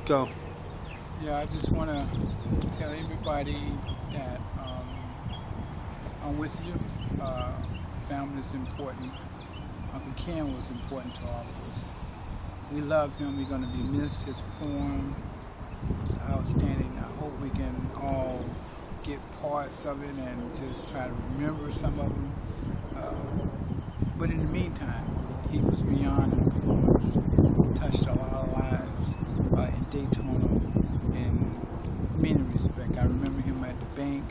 Go. Yeah, I just want to tell everybody that I'm with you. Family is important. Uncle Ken was important to all of us. We love him. We're going to be missed. His poem was outstanding. I hope we can all get parts of it and just try to remember some of them. But in the meantime, he was beyond influence, touched a lot of lives in Daytona in many respects. I remember him at the bank,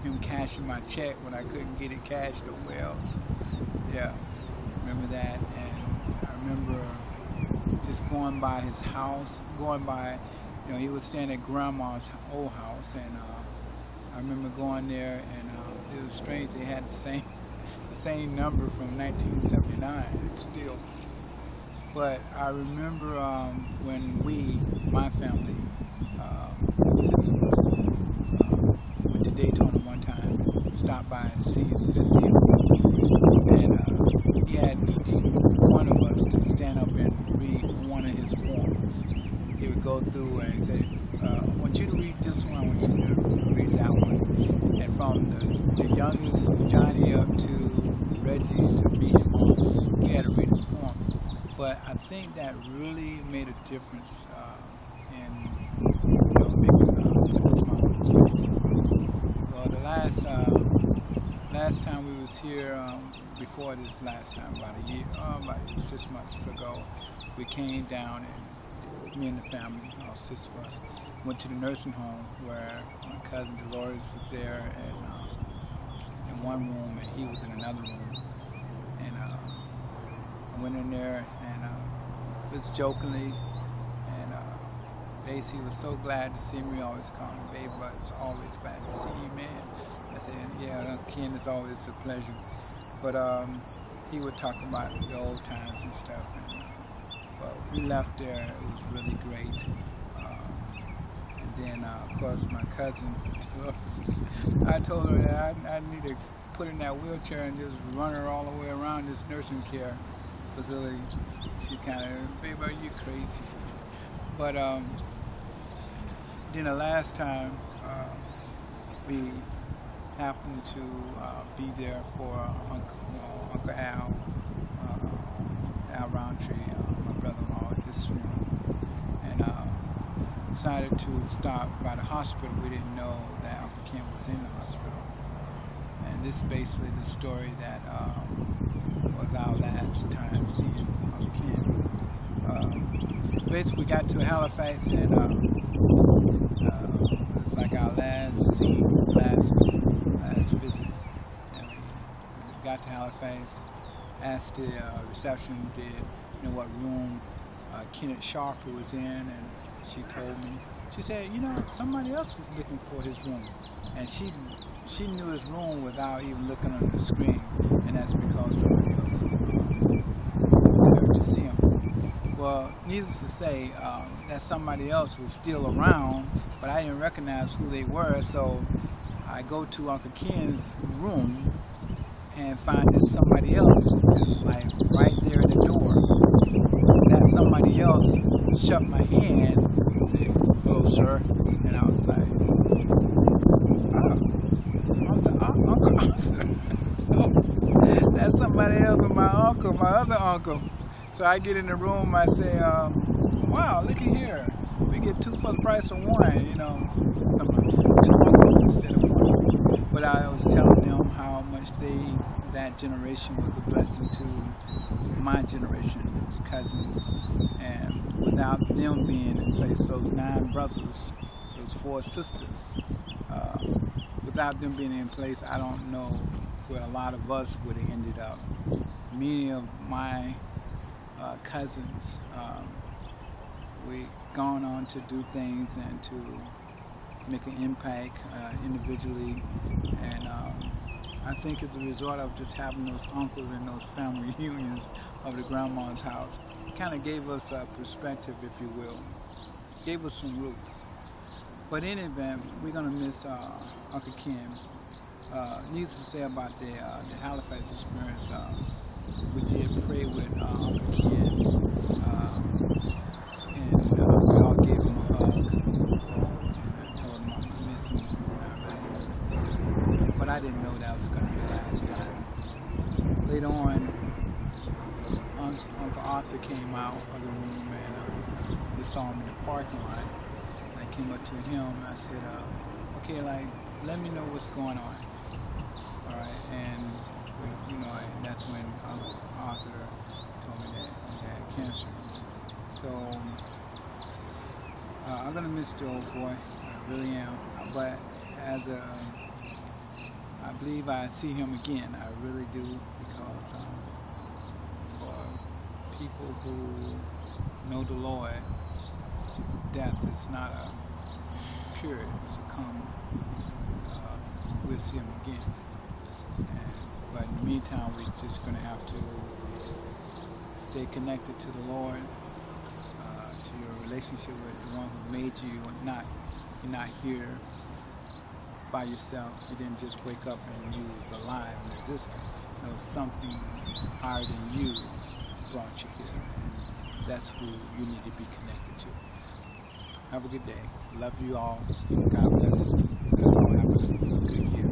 him cashing my check when I couldn't get it cashed nowhere else. Yeah, remember that. And I remember just going by his house, he was staying at Grandma's old house, and I remember going there, and it was strange. They had the same number from 1979 still. But I remember when my family, sisters, went to Daytona one time, stopped by and see him, and he had each one of us to stand up and read one of his poems. He would go through and say, I want you to read this one, I want you to read that one. And from the youngest, Johnny, up to Reggie, to me and Mom, he had to read his poem. But I think that really made a difference in making a smile on his face. Well, the last time we was here, before this last time, about 6 months ago, we came down, and me and the family, 6 of us, went to the nursing home where my cousin Dolores was there, and in one room, and he was in another room. And I went in there and was jokingly, and Basie was so glad to see me. Always call me Babebro. It's always glad to see you, man. I said, yeah, Ken, it's always a pleasure. But he would talk about the old times and stuff. And, but we left there. It was really great. And then, of course, my cousin Dolores, I told her that I need to put in that wheelchair and just run her all the way around this nursing care facility. She kind of, baby, are you crazy? But then the last time we happened to be there for Uncle Al Roundtree, my brother-in-law, at his funeral, and decided to stop by the hospital. We didn't know that Uncle Ken was in the hospital. And this is basically the story that was our last time seeing Uncle Ken. Basically, we got to Halifax, and it's like our last visit. And we got to Halifax, asked the reception what room Kenneth Sharper was in, and she told me. She said, somebody else was looking for his room, and she knew his room without even looking on the screen, and that's because somebody else was there to see him. Well, needless to say, that somebody else was still around, but I didn't recognize who they were, so I go to Uncle Ken's room and find that somebody else is like right there at the door. That somebody else shut my hand and said, "Hello, sir," and I was like, Uncle Arthur. So that's somebody else but my other uncle. So I get in the room, I say, wow, look at here. We get 2 for the price of 1, 2 uncles instead of 1. But I was telling them how much that generation was a blessing to my generation, the cousins. And without them being in place, those 9 brothers, those 4 sisters, without them being in place, I don't know where a lot of us would have ended up. Many of my cousins, we gone on to do things and to make an impact individually, and I think as a result of just having those uncles and those family reunions of the grandma's house, it kind of gave us a perspective, if you will, gave us some roots. But in any event, we're going to miss Uncle Ken. Needless to say about the Halifax experience, we did pray with Uncle Ken, and we all gave him Uncle Arthur came out of the room, and we saw him in the parking lot. And I came up to him and I said, okay, like, let me know what's going on. All right, and and that's when Uncle Arthur told me that he had cancer. So I'm gonna miss the old boy, I really am. But I believe I see him again. I really do, because for people who know the Lord, death is not a period; it's a comma. We'll see him again. But in the meantime, we're just going to have to stay connected to the Lord, to your relationship with the one who made you. You're not here by yourself. You didn't just wake up and you was alive and existing. Something higher than you brought you here, and that's who you need to be connected to. Have a good day. Love you all. God bless. Let's all have a good year.